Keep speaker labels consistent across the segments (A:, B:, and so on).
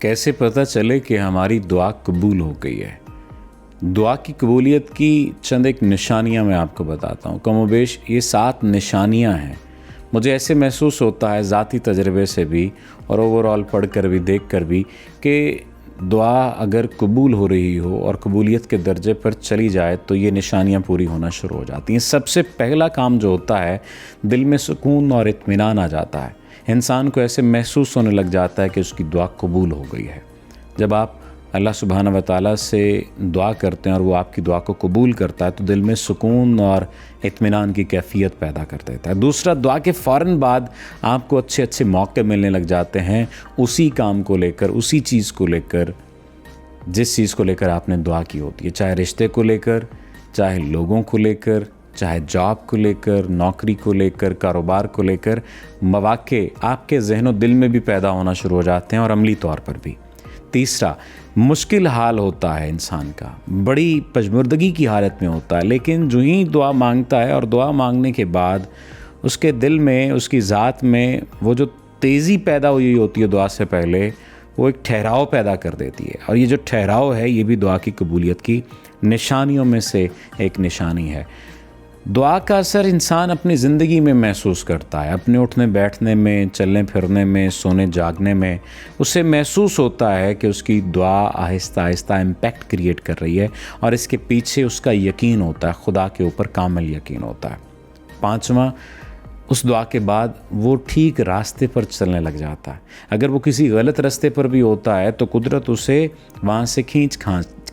A: कैसे पता चले कि हमारी दुआ कबूल हो गई है। दुआ की कबूलियत की चंद एक निशानियां मैं आपको बताता हूँ। कमोबेश ये 7 निशानियां हैं। मुझे ऐसे महसूस होता है ज़ाती तजर्बे से भी और ओवरऑल पढ़ कर भी, देख कर भी, कि दुआ अगर कबूल हो रही हो और कबूलियत के दर्जे पर चली जाए तो ये निशानियां पूरी होना शुरू हो जाती हैं। सबसे पहला काम जो होता है, दिल में सुकून और इत्मीनान आ जाता है। इंसान को ऐसे महसूस होने लग जाता है कि उसकी दुआ कबूल हो गई है। जब आप अल्लाह सुब्हानहू व तआला से दुआ करते हैं और वो आपकी दुआ को कबूल करता है तो दिल में सुकून और इत्मीनान की कैफियत पैदा कर देता है। दूसरा, दुआ के फ़ौरन बाद आपको अच्छे अच्छे मौके मिलने लग जाते हैं उसी काम को लेकर, उसी चीज़ को लेकर, जिस चीज़ को लेकर आपने दुआ की होती है, चाहे रिश्ते को लेकर, चाहे लोगों को लेकर, चाहे जॉब को लेकर, नौकरी को लेकर, कारोबार को लेकर। मौके आपके ज़हन दिल में भी पैदा होना शुरू हो जाते हैं और अमली तौर पर भी। तीसरा, मुश्किल हाल होता है इंसान का, बड़ी पजमुर्दगी की हालत में होता है, लेकिन जो ही दुआ मांगता है और दुआ मांगने के बाद उसके दिल में, उसकी ज़ात में वो जो तेज़ी पैदा हुई होती है दुआ से पहले, वो एक ठहराव पैदा कर देती है। और ये जो ठहराव है ये भी दुआ की कबूलियत की निशानियों में से एक निशानी है। दुआ का असर इंसान अपनी ज़िंदगी में महसूस करता है, अपने उठने बैठने में, चलने फिरने में, सोने जागने में। उसे महसूस होता है कि उसकी दुआ आहिस्ता आहिस्ता इम्पैक्ट क्रिएट कर रही है और इसके पीछे उसका यकीन होता है, खुदा के ऊपर कामिल यकीन होता है। पाँचवा, उस दुआ के बाद वो ठीक रास्ते पर चलने लग जाता है। अगर वो किसी गलत रास्ते पर भी होता है तो कुदरत उसे वहाँ से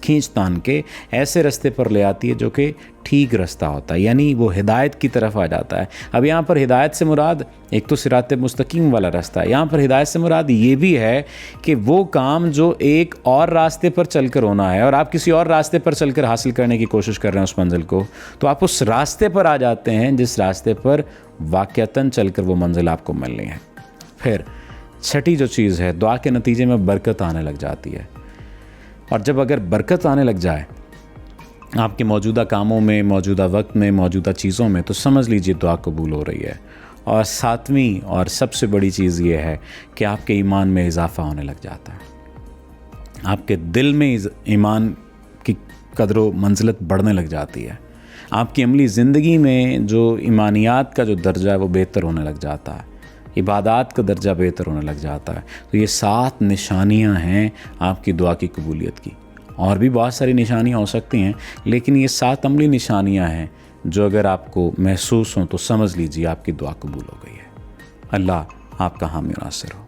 A: खींच तान के ऐसे रास्ते पर ले आती है जो कि ठीक रास्ता होता है, यानी वो हिदायत की तरफ आ जाता है। अब यहाँ पर हिदायत से मुराद एक तो सिरात मुस्तकीम वाला रास्ता है, यहाँ पर हिदायत से मुराद ये भी है कि वो काम जो एक और रास्ते पर चलकर होना है और आप किसी और रास्ते पर चलकर हासिल करने की कोशिश कर रहे हैं उस मंजिल को, तो आप उस रास्ते पर आ जाते हैं जिस रास्ते पर वाक़तन चलकर वो मंजिल आपको मिलनी है। फिर छठी जो चीज़ है, दुआ के नतीजे में बरकत आने लग जाती है। और जब अगर बरकत आने लग जाए आपके मौजूदा कामों में, मौजूदा वक्त में, मौजूदा चीज़ों में, तो समझ लीजिए दुआ कबूल हो रही है। और सातवीं और सबसे बड़ी चीज़ ये है कि आपके ईमान में इजाफ़ा होने लग जाता है। आपके दिल में ईमान की कदर मंजिलत बढ़ने लग जाती है। आपकी अमली ज़िंदगी में जो ईमानियात का जो दर्जा है वो बेहतर होने लग जाता है, इबादत का दर्जा बेहतर होने लग जाता है। तो ये 7 निशानियां हैं आपकी दुआ की कबूलियत की। और भी बहुत सारी निशानियां हो सकती हैं, लेकिन ये 7 अमली निशानियां हैं जो अगर आपको महसूस हों तो समझ लीजिए आपकी दुआ कबूल हो गई है। अल्लाह आपका हामी नासिर हो।